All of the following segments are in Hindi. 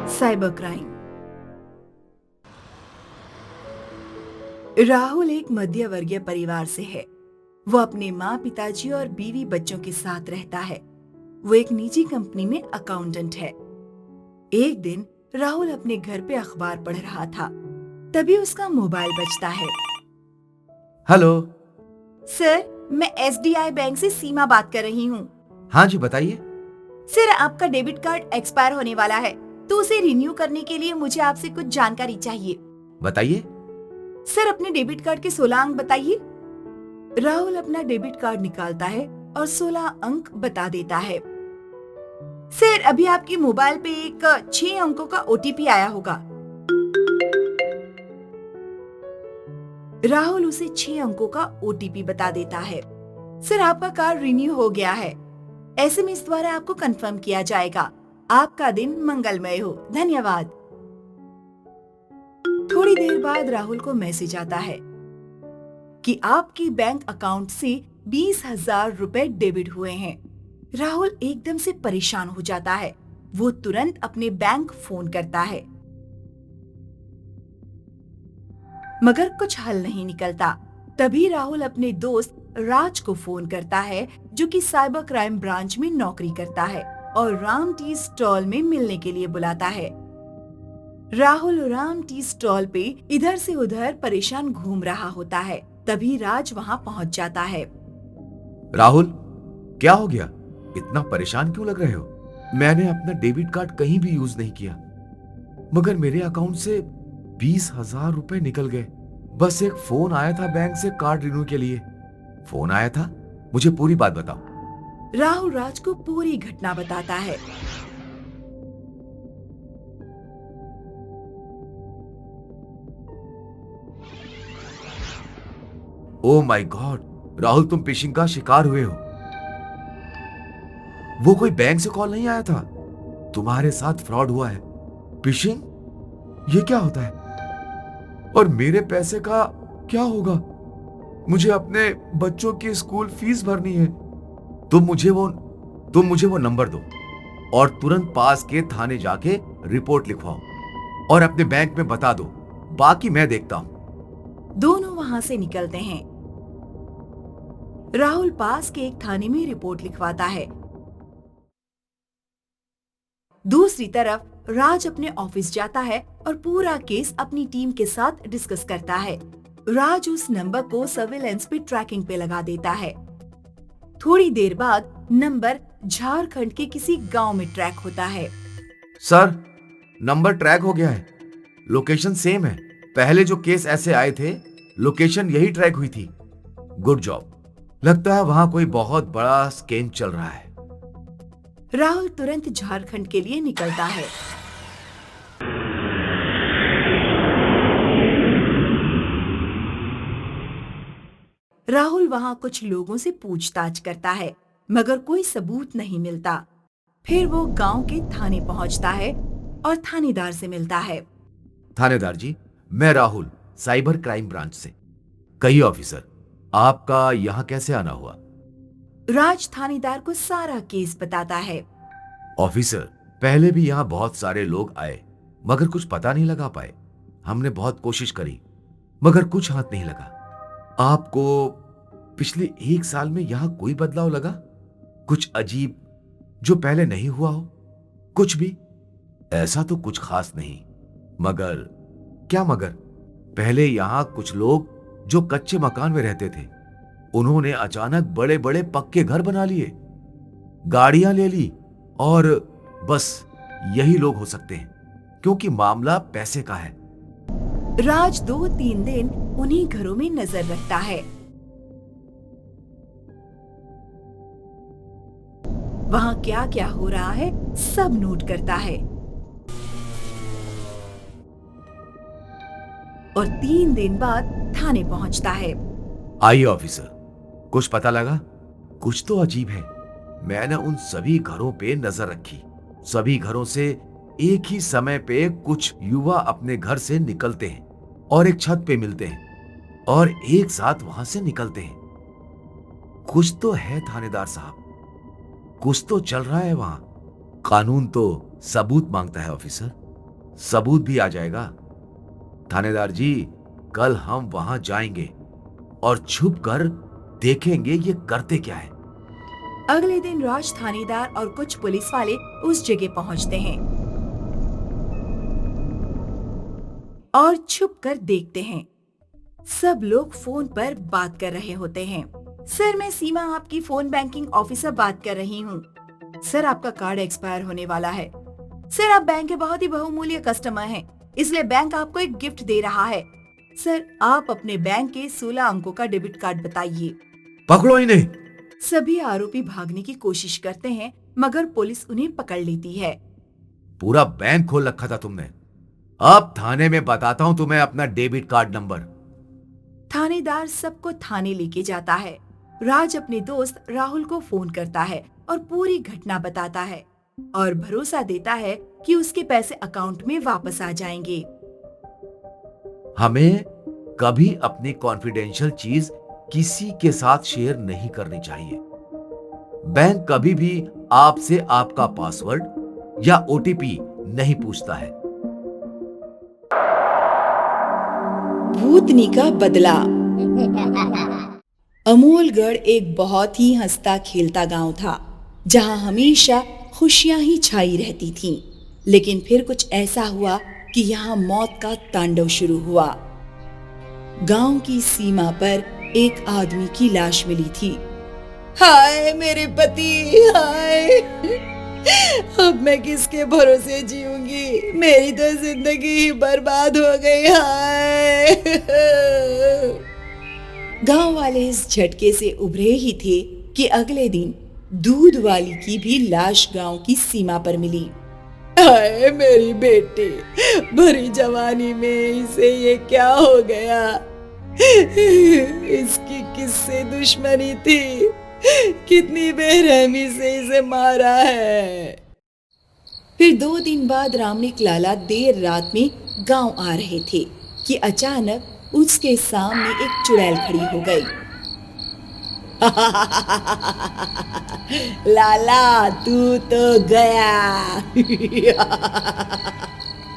Cyber crime. राहुल एक मध्य वर्गीय परिवार से है। वो अपने माँ, पिताजी और बीवी बच्चों के साथ रहता है। वो एक निजी कंपनी में अकाउंटेंट है। एक दिन राहुल अपने घर पे अखबार पढ़ रहा था, तभी उसका मोबाइल बजता है। हेलो। सर, मैं एसडीआई बैंक से सीमा बात कर रही हूँ। हाँ जी, बताइए। सर, आपका डेबिट कार्ड एक्सपायर होने वाला है, तो उसे रिन्यू करने के लिए मुझे आपसे कुछ जानकारी चाहिए। बताइए। सर, अपने डेबिट कार्ड के 16 अंक बताइए। राहुल अपना डेबिट कार्ड निकालता है और 16 अंक बता देता है। सर, अभी आपके मोबाइल पे एक 6 अंकों का ओटीपी आया होगा। राहुल उसे 6 अंकों का ओटीपी बता देता है। सर, आपका कार्ड रिन्यू हो गया है। एसएमएस द्वारा आपको कंफर्म किया जाएगा। आपका दिन मंगलमय हो। धन्यवाद। थोड़ी देर बाद राहुल को मैसेज आता है कि आपकी बैंक अकाउंट से 20,000 रुपए डेबिट हुए हैं। राहुल एकदम से परेशान हो जाता है। वो तुरंत अपने बैंक फोन करता है, मगर कुछ हल नहीं निकलता। तभी राहुल अपने दोस्त राज को फोन करता है, जो कि साइबर क्राइम ब्रांच में नौकरी करता है, और राम टी स्टॉल में मिलने के लिए बुलाता है। राहुल राम टी स्टॉल पे इधर से उधर परेशान घूम रहा होता है। तभी राज वहां पहुंच जाता है। राहुल, क्या हो गया? इतना परेशान क्यों लग रहे हो? मैंने अपना डेबिट कार्ड कहीं भी यूज नहीं किया, मगर मेरे अकाउंट से 20,000 रुपए निकल गए। बस एक फोन आया था बैंक से कार्ड रिन्यू के लिए। फोन आया था। मुझे पूरी बात बताओ। राहुल राज को पूरी घटना बताता है। ओ माय गॉड, राहुल, तुम फिशिंग का शिकार हुए हो। वो कोई बैंक से कॉल नहीं आया था। तुम्हारे साथ फ्रॉड हुआ है। फिशिंग? ये क्या होता है? और मेरे पैसे का क्या होगा? मुझे अपने बच्चों की स्कूल फीस भरनी है। तुम मुझे वो नंबर दो और तुरंत पास के थाने जाके रिपोर्ट लिखवाओ और अपने बैंक में बता दो। बाकी मैं देखता हूं। दोनों वहां से निकलते हैं। राहुल पास के एक थाने में रिपोर्ट लिखवाता है। दूसरी तरफ राज अपने ऑफिस जाता है और पूरा केस अपनी टीम के साथ डिस्कस करता है। राज उस नंबर को सर्विलेंस पे ट्रैकिंग पे लगा देता है। थोड़ी देर बाद नंबर झारखंड के किसी गांव में ट्रैक होता है। सर, नंबर ट्रैक हो गया है। लोकेशन सेम है। पहले जो केस ऐसे आए थे, लोकेशन यही ट्रैक हुई थी। Good job. लगता है वहां कोई बहुत बड़ा स्कैम चल रहा है। राहुल तुरंत झारखंड के लिए निकलता है। राहुल वहां कुछ लोगों से पूछताछ करता है, मगर कोई सबूत नहीं मिलता। फिर वो गांव के थाने पहुंचता है और थानेदार से मिलता है। थानेदार जी, मैं राहुल, साइबर क्राइम ब्रांच से। कहिए ऑफिसर, आपका यहाँ कैसे आना हुआ? राज थानेदार को सारा केस बताता है। ऑफिसर, पहले भी यहाँ बहुत सारे लोग आए, मगर कुछ पता नहीं लगा पाए। हमने बहुत कोशिश करी, मगर कुछ हाथ नहीं लगा। आपको पिछले 1 साल में यहाँ कोई बदलाव लगा? कुछ अजीब जो पहले नहीं हुआ हो? कुछ भी? ऐसा तो कुछ खास नहीं, मगर क्या मगर? पहले यहाँ कुछ लोग जो कच्चे मकान में रहते थे, उन्होंने अचानक बड़े बड़े पक्के घर बना लिए, गाड़ियां ले ली, और बस यही लोग हो सकते हैं, क्योंकि मामला पैसे का है। राज 2-3 दिन उन्हीं घरों में नजर रखता है। वहां क्या क्या हो रहा है सब नोट करता है, और 3 दिन बाद थाने पहुंचता है। आइए ऑफिसर, कुछ पता लगा? कुछ तो अजीब है। मैंने उन सभी घरों पे नजर रखी। सभी घरों से एक ही समय पे कुछ युवा अपने घर से निकलते हैं और एक छत पे मिलते हैं और एक साथ वहां से निकलते हैं। कुछ तो है थानेदार साहब, कुछ तो चल रहा है वहां। कानून तो सबूत मांगता है ऑफिसर, सबूत भी आ जाएगा। थानेदार जी, कल हम वहां जाएंगे और छुप कर देखेंगे ये करते क्या है। अगले दिन राज थानेदार और कुछ पुलिस वाले उस जगह पहुंचते हैं और छुप कर देखते हैं। सब लोग फोन पर बात कर रहे होते हैं। सर, मैं सीमा आपकी फोन बैंकिंग ऑफिसर बात कर रही हूँ। सर, आपका कार्ड एक्सपायर होने वाला है। सर, आप बैंक के बहुत ही बहुमूल्य कस्टमर हैं, इसलिए बैंक आपको एक गिफ्ट दे रहा है। सर, आप अपने बैंक के 16 अंकों का डेबिट कार्ड बताइए। पकड़ो इन्हें। सभी आरोपी भागने की कोशिश करते हैं, मगर पुलिस उन्हें पकड़ लेती है। पूरा बैंक खोल रखा था तुमने। अब थाने में बताता हूं तुम्हें अपना डेबिट कार्ड नंबर। थानेदार सबको थाने लेके जाता है। राज अपने दोस्त राहुल को फोन करता है और पूरी घटना बताता है और भरोसा देता है कि उसके पैसे अकाउंट में वापस आ जाएंगे। हमें कभी अपनी कॉन्फिडेंशियल चीज किसी के साथ शेयर नहीं करनी चाहिए। बैंक कभी भी आपसे आपका पासवर्ड या ओटीपी नहीं पूछता है। भूतनी का बदला। अमोलगढ़ एक बहुत ही हंसता खेलता गांव था, जहां हमेशा खुशियां ही छाई रहती थीं। लेकिन फिर कुछ ऐसा हुआ कि यहाँ मौत का तांडव शुरू हुआ। गांव की सीमा पर एक आदमी की लाश मिली थी। हाय मेरे पति, हाय! अब मैं किसके भरोसे जीऊंगी? मेरी तो जिंदगी ही बर्बाद हो गई। हाय! गांव वाले इस झटके से उभरे ही थे कि अगले दिन दूध वाली की भी लाश गांव की सीमा पर मिली। हाय मेरी बेटी, भरी जवानी में इसे ये क्या हो गया? इसकी किससे दुश्मनी थी? कितनी बेरहमी से इसे मारा है। फिर 2 दिन बाद रामनिक लाला देर रात में गांव आ रहे थे कि अचानक उसके सामने एक चुड़ैल खड़ी हो गई। लाला, तू तो गया।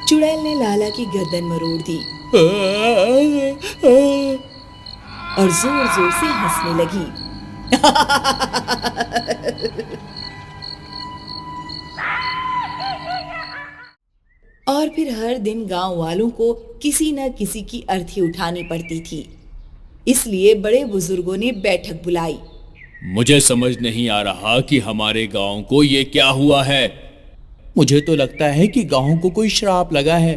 चुड़ैल ने लाला की गर्दन मरोड़ दी और जोर जोर से हंसने लगी। और फिर हर दिन गांव वालों को किसी न किसी की अर्थी उठानी पड़ती थी। इसलिए बड़े बुजुर्गों ने बैठक बुलाई। मुझे समझ नहीं आ रहा कि हमारे गांव को ये क्या हुआ है। मुझे तो लगता है कि गांव को कोई श्राप लगा है।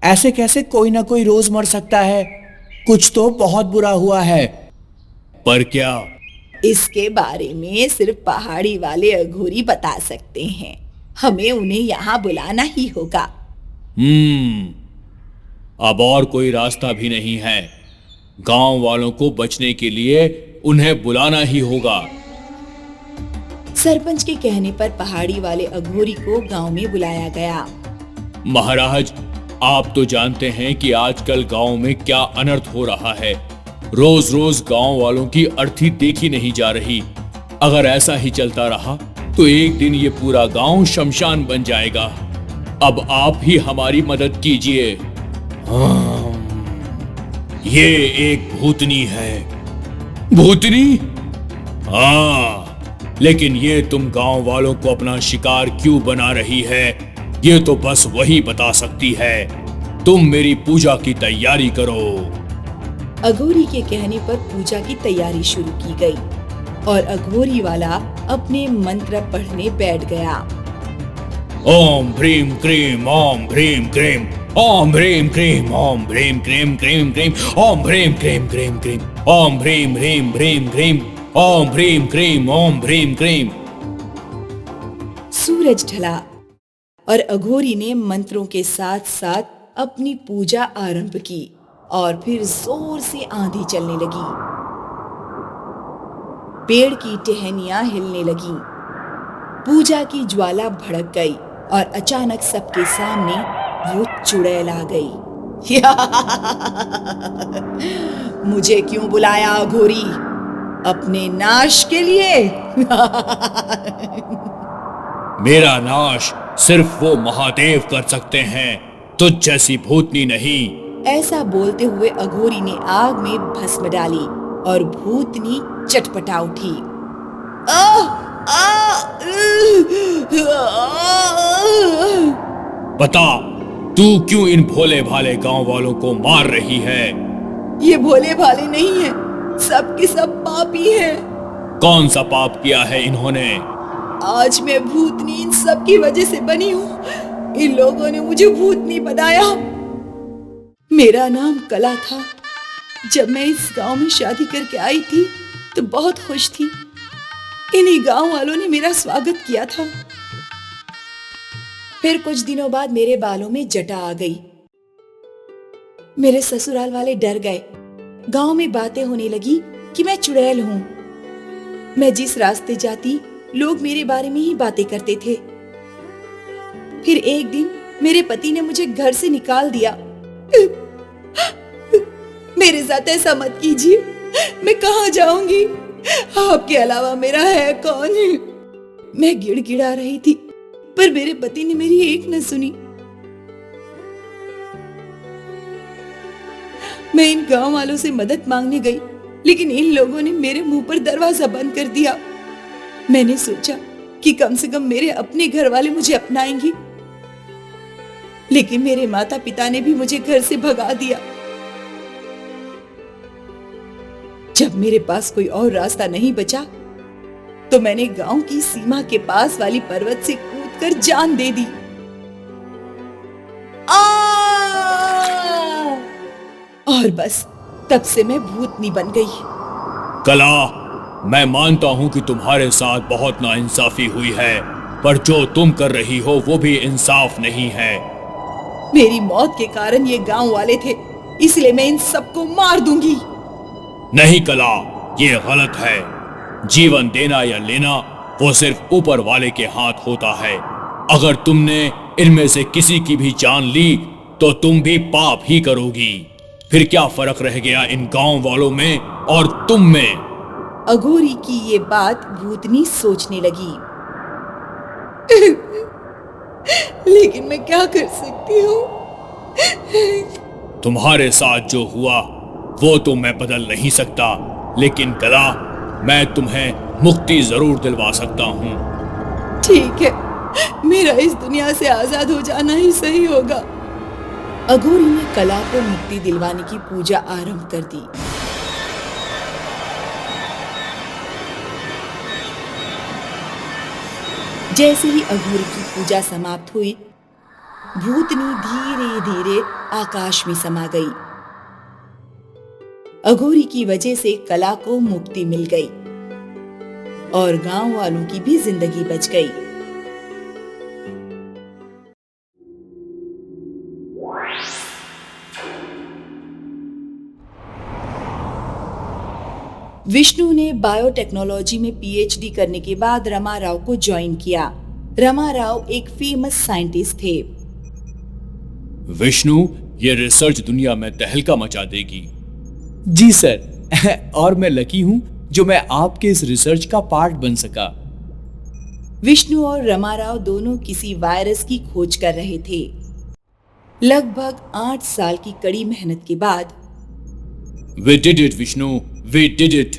ऐसे कैसे कोई ना कोई रोज मर सकता है? कुछ तो बहुत बुरा हुआ है। पर क्या? इसके बारे में सिर्फ पहाड़ी वाले अघोरी बता सकते हैं। हमें उन्हें यहाँ बुलाना ही होगा। अब और कोई रास्ता भी नहीं है। गांव वालों को बचने के लिए उन्हें बुलाना ही होगा। सरपंच के कहने पर पहाड़ी वाले अघोरी को गांव में बुलाया गया। महाराज, आप तो जानते हैं कि आजकल गांव में क्या अनर्थ हो रहा है। रोज रोज गांव वालों की अर्थी देखी नहीं जा रही। अगर ऐसा ही चलता रहा तो एक दिन ये पूरा गांव शमशान बन जाएगा। अब आप ही हमारी मदद कीजिए। ये एक भूतनी है। भूतनी? हाँ, लेकिन ये तुम गांव वालों को अपना शिकार क्यों बना रही है, ये तो बस वही बता सकती है। तुम मेरी पूजा की तैयारी करो। अघोरी के कहने पर पूजा की तैयारी शुरू की गई और अघोरी वाला अपने मंत्र पढ़ने बैठ गया। ओम भ्रीम क्रीम ओम भ्रीम क्रीम ओम भ्रीम क्रीम ओम भ्रीम क्रीम क्रीम क्रीम ओम भ्रीम क्रीम क्रीम क्रीम ओम भ्रीम भ्रीम भ्रीम क्रीम ओम भ्रीम क्रीम ओम भ्रीम क्रीम। सूरज ढला और अघोरी ने मंत्रों के साथ साथ अपनी पूजा आरंभ की और फिर जोर से आंधी चलने लगी। पेड़ की टहनियां हिलने लगीं। पूजा की ज्वाला भड़क गई और अचानक सबके सामने वो चुड़ैल आ गई। मुझे क्यों बुलाया अघोरी? अपने नाश के लिए? मेरा नाश सिर्फ वो महादेव कर सकते हैं, तुझ जैसी भूतनी नहीं। ऐसा बोलते हुए अघोरी ने आग में भस्म डाली और भूतनी चटपटा उठी। बता, तू क्यों इन भोले भाले गांव वालों को मार रही है? ये भोले भाले नहीं है, सब के सब पापी हैं। कौन सा पाप किया है इन्होंने? आज मैं भूतनी इन सब की वजह से बनी हूँ। इन लोगों ने मुझे भूतनी बनाया। मेरा नाम कला था। जब मैं इस गांव में शादी करके आई थी तो बहुत खुश थी। इन्हीं गांव वालों ने मेरा स्वागत किया था। फिर कुछ दिनों बाद मेरे बालों में जटा आ गई। मेरे ससुराल वाले डर गए। गांव में बातें होने लगी कि मैं चुड़ैल हूं। मैं जिस रास्ते जाती लोग मेरे बारे में ही बातें करते थे। फिर एक दिन मेरे पति ने मुझे घर से निकाल दिया। मेरे साथ ऐसा मत कीजिए, मैं कहां जाऊंगी? आपके अलावा मेरा है कौन? मैं गिड़गिड़ा रही थी पर मेरे पति ने मेरी एक न सुनी। मैं इन गांव वालों से मदद मांगने गई, लेकिन इन लोगों ने मेरे मुंह पर दरवाजा बंद कर दिया। मैंने सोचा कि कम से कम मेरे अपने घर वाले मुझे अपनाएंगे, लेकिन मेरे माता पिता ने भी मुझे घर से भगा दिया। जब मेरे पास कोई और रास्ता नहीं बचा तो मैंने गांव की सीमा के पास वाली पर्वत से कूदकर जान दे दी। और बस तब से मैं भूतनी बन गई। कला, मैं मानता हूं कि तुम्हारे साथ बहुत नाइंसाफी हुई है, पर जो तुम कर रही हो वो भी इंसाफ नहीं है। मेरी मौत के कारण ये गांव वाले थे, इसलिए मैं इन सबको मार दूंगी। नहीं कला, ये गलत है। जीवन देना या लेना वो सिर्फ ऊपर वाले के हाथ होता है। अगर तुमने इनमें से किसी की भी जान ली तो तुम भी पाप ही करोगी। फिर क्या फर्क रह गया इन गांव वालों में और तुम में? अघोरी की ये बात भूतनी सोचने लगी। लेकिन मैं क्या कर सकती हूँ? तुम्हारे साथ जो हुआ वो तो मैं बदल नहीं सकता, लेकिन कला, मैं तुम्हें मुक्ति जरूर दिलवा सकता हूँ। ठीक है, मेरा इस दुनिया से आजाद हो जाना ही सही होगा। अघोरी ने कला को मुक्ति दिलवाने की पूजा आरंभ कर दी। जैसे ही अघोरी की पूजा समाप्त हुई, भूतनी धीरे धीरे आकाश में समा गई। अघोरी की वजह से कला को मुक्ति मिल गई और गांव वालों की भी जिंदगी बच गई। विष्णु ने बायोटेक्नोलॉजी में पीएचडी करने के बाद रमा राव को ज्वाइन किया। रमा राव एक फेमस साइंटिस्ट थे। विष्णु, ये रिसर्च दुनिया में तहलका मचा देगी। जी सर, और मैं लकी हूं जो मैं आपके इस रिसर्च का पार्ट बन सका। विष्णु और रमा राव दोनों किसी वायरस की खोज कर रहे थे। लगभग 8 साल की कड़ी मेहनत के बाद We did it, Vishnu, we did it।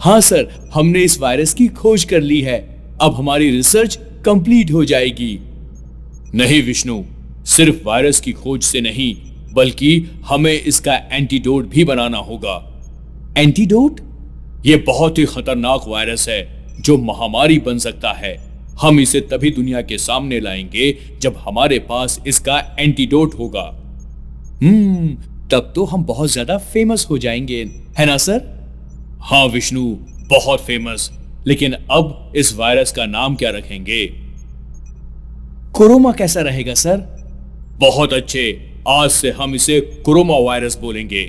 हाँ सर, हमने इस वायरस की खोज कर ली है। अब हमारी रिसर्च कंप्लीट हो जाएगी। नहीं विष्णु, सिर्फ वायरस की खोज से नहीं, बल्कि हमें इसका एंटीडोट भी बनाना होगा। एंटीडोट? ये बहुत ही खतरनाक वायरस है जो महामारी बन सकता है। हम इसे तभी दुनिया के सामने लाएंगे जब हमारे पास इसका एंटीडोट होगा। तब तो हम बहुत ज्यादा फेमस हो जाएंगे, है ना सर? हाँ विष्णु, बहुत फेमस। लेकिन अब इस वायरस का नाम क्या रखेंगे? कोरोना कैसा रहेगा सर? बहुत अच्छे, आज से हम इसे कोरोना वायरस बोलेंगे।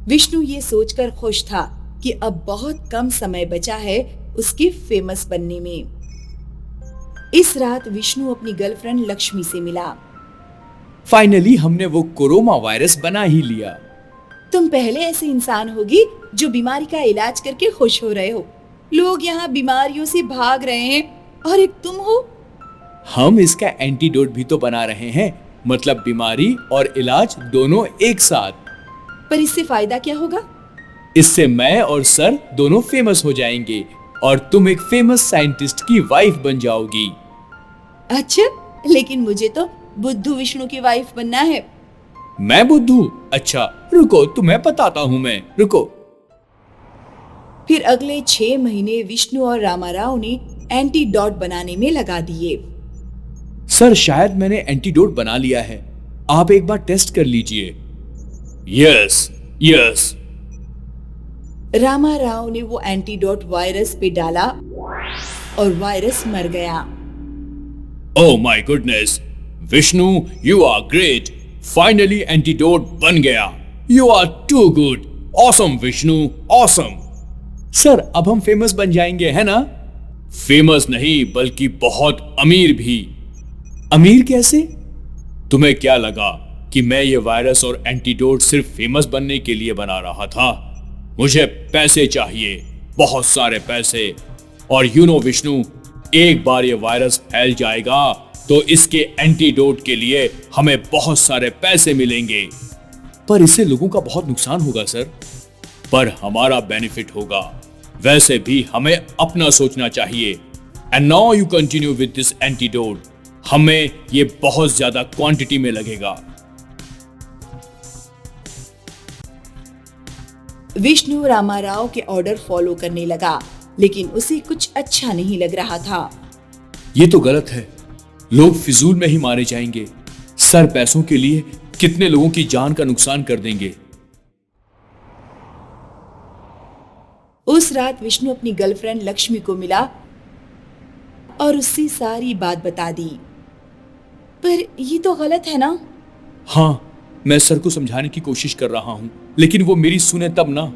विष्णु ये सोचकर खुश था कि अब बहुत कम समय बचा है उसके फेमस बनने में। इस रात विष्णु अपनी गर्लफ्रेंड लक्ष्मी से मिला। फाइनली हमने वो कोरोना वायरस बना ही लिया। तुम पहले ऐसे इंसान होगी जो बीमारी का इलाज करके खुश हो रहे हो। लोग यहाँ बीमारियों से भाग रहे हैं और एक तुम हो हम इसका एंटीडोट भी तो बना रहे हैं, मतलब बीमारी और इलाज दोनों एक साथ। पर इससे फायदा क्या होगा? इससे मैं और सर दोनों फेमस हो जाएंगे और तुम एक फेमस साइंटिस्ट की वाइफ बन जाओगी। अच्छा, लेकिन मुझे तो बुद्धू विष्णु की वाइफ बनना है। मैं बुद्धू? अच्छा रुको, तुम्हें बताता हूँ मैं, रुको। फिर अगले 6 महीने विष्णु और रामाराव ने एंटीडोट बनाने में लगा दिए। सर शायद मैंने एंटीडोट बना लिया है, आप एक बार टेस्ट कर लीजिए। Yes yes. रामाराव ने वो एंटीडोट वायरस पे डाला और वायरस मर गया। Oh my goodness, Vishnu you are great, finally antidote बन गया। You are too good, awesome Vishnu, awesome. Sir अब हम फेमस बन जाएंगे, है ना? फेमस नहीं बल्कि बहुत अमीर भी। अमीर कैसे? तुम्हें क्या लगा कि मैं ये वायरस और एंटीडोट सिर्फ फेमस बनने के लिए बना रहा था? मुझे पैसे चाहिए, बहुत सारे पैसे। और यू नो विष्णु, एक बार ये वायरस फैल जाएगा तो इसके एंटीडोट के लिए हमें बहुत सारे पैसे मिलेंगे। पर इससे लोगों का बहुत नुकसान होगा सर। पर हमारा बेनिफिट होगा। वैसे भी हमें अपना सोचना चाहिए। And now you continue with this antidote. हमें ये बहुत ज्यादा क्वांटिटी में लगेगा। विष्णु रामाराव के ऑर्डर फॉलो करने लगा, लेकिन उसे कुछ अच्छा नहीं लग रहा था। ये तो गलत है, लोग फिजूल में ही मारे जाएंगे। सर पैसों के लिए कितने लोगों की जान का नुकसान कर देंगे। उस रात विष्णु अपनी गर्लफ्रेंड लक्ष्मी को मिला और उससे सारी बात बता दी। पर ये तो गलत है ना? हाँ, मैं सर को समझाने की कोशिश कर रहा हूं, लेकिन वो मेरी सुने तब ना।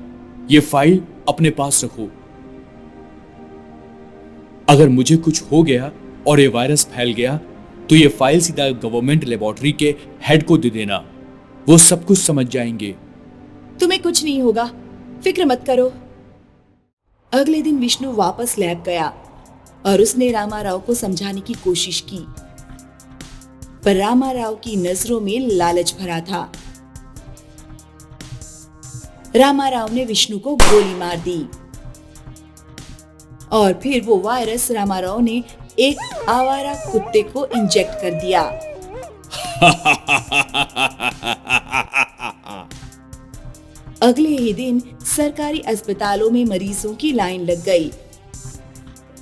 ये फाइल अपने पास रखो। अगर मुझे कुछ हो गया और ये वायरस फैल गया तो ये फाइल सीधा गवर्नमेंट लेबोरेटरी के हेड को दे देना, वो सब कुछ समझ जाएंगे। तुम्हें कुछ नहीं होगा, फिक्र मत करो। अगले दिन विष्णु वापस लैब गया और उसने रामाराव को समझाने की कोशिश की, पर रामाराव की नजरों में लालच भरा था। रामाराव ने विष्णु को गोली मार दी और फिर वो वायरस रामाराव ने एक आवारा कुत्ते को इंजेक्ट कर दिया। अगले ही दिन सरकारी अस्पतालों में मरीजों की लाइन लग गई।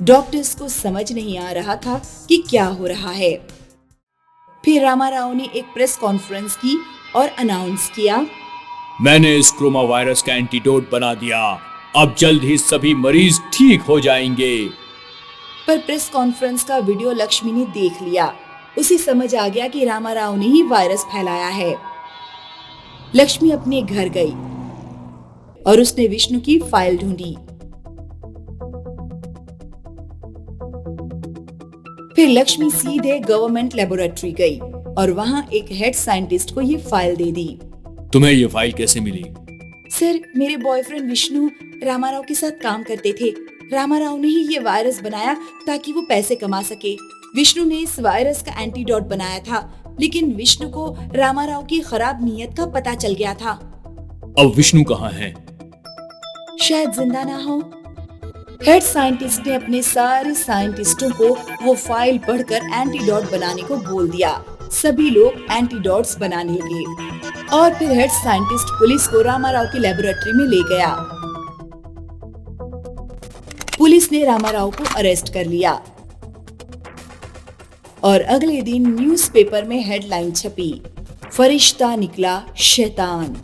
डॉक्टर्स को समझ नहीं आ रहा था कि क्या हो रहा है। फिर रामाराव ने एक प्रेस कॉन्फ्रेंस की और अनाउंस किया, मैंने इस कोरोना वायरस का एंटीडोट बना दिया। अब जल्द ही सभी मरीज ठीक हो जाएंगे। पर प्रेस कॉन्फ्रेंस का वीडियो लक्ष्मी ने देख लिया। उसे समझ आ गया कि रामाराव ने ही वायरस फैलाया है। लक्ष्मी अपने घर गई और उसने विष्णु की फाइल ढूंढी। फिर लक्ष्मी सीधे गवर्नमेंट लेबोरेटरी गई और वहां एक हेड साइंटिस्ट को ये फाइल दे दी। तुम्हें ये फाइल कैसे मिली? सर, मेरे बॉयफ्रेंड विष्णु रामाराव के साथ काम करते थे। रामाराव ने ही ये वायरस बनाया ताकि वो पैसे कमा सके। विष्णु ने इस वायरस का एंटीडोट बनाया था, लेकिन विष्णु को रामाराव की खराब नीयत का पता चल गया था। अब विष्णु कहाँ है? शायद जिंदा ना हो। हेड साइंटिस्ट ने अपने सारे साइंटिस्टों को वो फाइल पढ़कर एंटीडोट बनाने को बोल दिया। सभी लोग एंटीडोट्स बनाने लगे और फिर हेड साइंटिस्ट पुलिस को रामाराव की लेबोरेटरी में ले गया। पुलिस ने रामाराव को अरेस्ट कर लिया और अगले दिन न्यूज़पेपर में हेडलाइन छपी, फरिश्ता निकला शैतान।